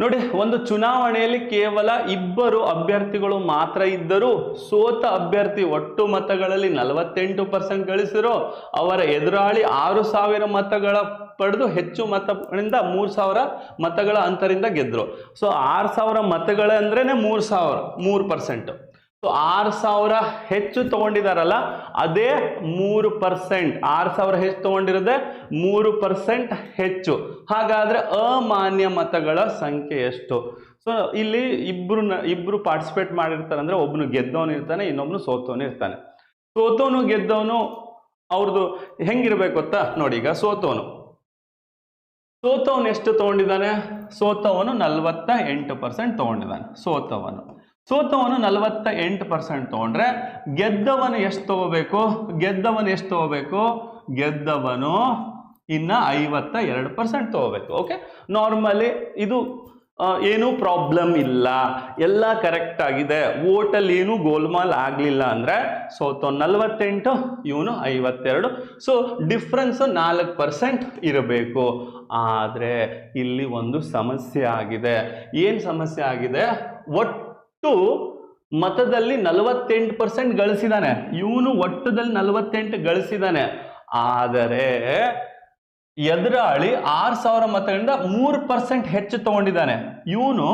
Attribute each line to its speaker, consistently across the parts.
Speaker 1: ನೋಡಿ, ಒಂದು ಚುನಾವಣೆಯಲ್ಲಿ ಕೇವಲ ಇಬ್ಬರು ಅಭ್ಯರ್ಥಿಗಳು ಮಾತ್ರ ಇದ್ದರೂ ಸೋತ ಅಭ್ಯರ್ಥಿ ಒಟ್ಟು ಮತಗಳಲ್ಲಿ 48% ಗಳಿಸಿರೋ ಅವರ ಎದುರಾಳಿ 6,000 ಮತಗಳ ಪಡೆದು ಹೆಚ್ಚು ಮತಗಳಿಂದ 3,000 ಮತಗಳ ಅಂತರಿಂದ ಗೆದ್ರು. ಸೊ 6,000 ಮತಗಳ ಅಂದ್ರೇನೆ 3,000 ಸೊ 6,000 ಹೆಚ್ಚು ತಗೊಂಡಿದಾರಲ್ಲ ಅದೇ 3%. 6,000 ಹೆಚ್ಚು ತಗೊಂಡಿರೋದೇ 3% ಹೆಚ್ಚು. ಹಾಗಾದ್ರೆ ಅಮಾನ್ಯ ಮತಗಳ ಸಂಖ್ಯೆ ಎಷ್ಟು? ಸೊ ಇಲ್ಲಿ ಇಬ್ರು ಪಾರ್ಟಿಸಿಪೇಟ್ ಮಾಡಿರ್ತಾರೆ ಅಂದ್ರೆ ಒಬ್ಬನು ಗೆದ್ದವನು ಇರ್ತಾನೆ, ಇನ್ನೊಬ್ನು ಸೋತವನು ಇರ್ತಾನೆ. ಸೋತವನು ಗೆದ್ದವನು ಅವ್ರದ್ದು ಹೆಂಗಿರ್ಬೇಕು ಗೊತ್ತಾ? ನೋಡಿ, ಈಗ ಸೋತವನು ಎಷ್ಟು ತಗೊಂಡಿದ್ದಾನೆ? ಸೋತವನು 48% ತಗೊಂಡಿದ್ದಾನೆ. ಸೋತವನು 48% ತಗೊಂಡ್ರೆ ಗೆದ್ದವನು ಎಷ್ಟು ತಗೋಬೇಕು? ಗೆದ್ದವನು ಇನ್ನ 52% ತಗೋಬೇಕು. ಓಕೆ, ನಾರ್ಮಲಿ ಇದು ಏನೂ ಪ್ರಾಬ್ಲಮ್ ಇಲ್ಲ, ಎಲ್ಲ ಕರೆಕ್ಟ್ ಆಗಿದೆ. ವೋಟಲ್ಲಿ ಏನು ಗೋಲ್ಮಾಲ್ ಆಗಲಿಲ್ಲ ಅಂದ್ರೆ ಸೋತವನು 48, ಇವನು 52. ಸೊ ಡಿಫ್ರೆನ್ಸ್ 4% ಇರಬೇಕು. ಆದರೆ ಇಲ್ಲಿ ಒಂದು ಸಮಸ್ಯೆ ಆಗಿದೆ. ಏನು ಸಮಸ್ಯೆ ಆಗಿದೆ? ಒಟ್ಟು ಮತದಲ್ಲಿ 48% ಗಳಿಸಿದಾನೆ ಇವನು, ಒಟ್ಟದಲ್ಲಿ 48 ಗಳಿಸಿದಾನೆ. ಆದರೆ ಎದುರಾಳಿ 6,000 ಮತಗಳಿಂದ 3% ಹೆಚ್ಚು ತಗೊಂಡಿದ್ದಾನೆ. ಇವನು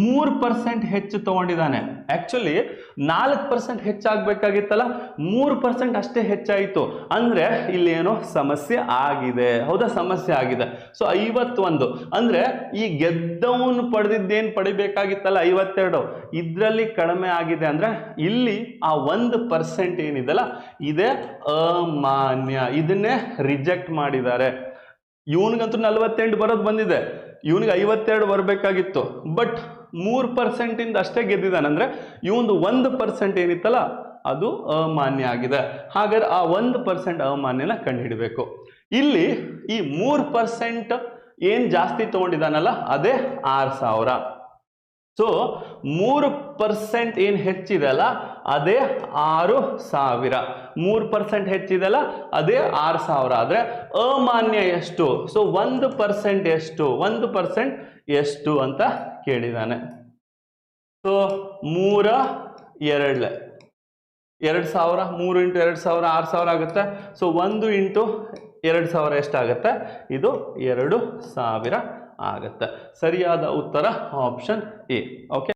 Speaker 1: 3% ಹೆಚ್ಚು ತಗೊಂಡಿದ್ದಾನೆ. ಆಕ್ಚುಲಿ 4% ಹೆಚ್ಚಾಗಬೇಕಾಗಿತ್ತಲ್ಲ, 3% ಅಷ್ಟೇ ಹೆಚ್ಚಾಯಿತು. ಅಂದ್ರೆ ಇಲ್ಲಿ ಏನೋ ಸಮಸ್ಯೆ ಆಗಿದೆ. ಹೌದಾ? ಸಮಸ್ಯೆ ಆಗಿದೆ. ಸೊ 51 ಅಂದ್ರೆ ಈ ಗೆದ್ದವನು ಪಡೆದಿದ್ದೇನು ಪಡಿಬೇಕಾಗಿತ್ತಲ್ಲ 52, ಇದರಲ್ಲಿ ಕಡಿಮೆ ಆಗಿದೆ. ಅಂದ್ರೆ ಇಲ್ಲಿ ಆ 1% ಏನಿದೆಲ್ಲ ಇದೇ ಅಮಾನ್ಯ. ಇದನ್ನೇ ರಿಜೆಕ್ಟ್ ಮಾಡಿದ್ದಾರೆ. ಇವನಿಗಂತೂ 48 ಬರೋದು ಬಂದಿದೆ, ಇವನಿಗೆ 52 ಬರಬೇಕಾಗಿತ್ತು. ಬಟ್ 3% ಇಂದ ಅಷ್ಟೇ ಗೆದ್ದಿದ್ದಾನೆ. ಅಂದ್ರೆ ಇವೊಂದು 1% ಏನಿತ್ತಲ್ಲ ಅದು ಅಮಾನ್ಯ ಆಗಿದೆ. ಹಾಗಾದ್ರೆ ಆ 1% ಅಮಾನ್ಯನ ಕಂಡುಹಿಡಬೇಕು. ಇಲ್ಲಿ ಈ 3% ಏನ್ ಜಾಸ್ತಿ ತಗೊಂಡಿದ್ದಾನಲ್ಲ ಅದೇ 6,000. ಸೊ 3% ಏನ್ ಹೆಚ್ಚಿದೆ ಅಲ್ಲ ಅದೇ 6,000. 3% ಹೆಚ್ಚಿದೆಲ್ಲ ಅದೇ 6,000. ಆದ್ರೆ ಅಮಾನ್ಯ ಎಷ್ಟು? ಸೊ 1% ಎಷ್ಟು? 1% ಎಷ್ಟು ಅಂತ ಕೇಳಿದಾನೆ. ಸೊ 3 2 2,000, 3 × 2,000 6,000 ಆಗುತ್ತೆ. ಸೊ 1 × 2,000 ಎಷ್ಟಾಗುತ್ತೆ? ಇದು 2,000 ಆಗುತ್ತೆ. ಸರಿಯಾದ ಉತ್ತರ ಆಪ್ಷನ್ ಎ. ಓಕೆ.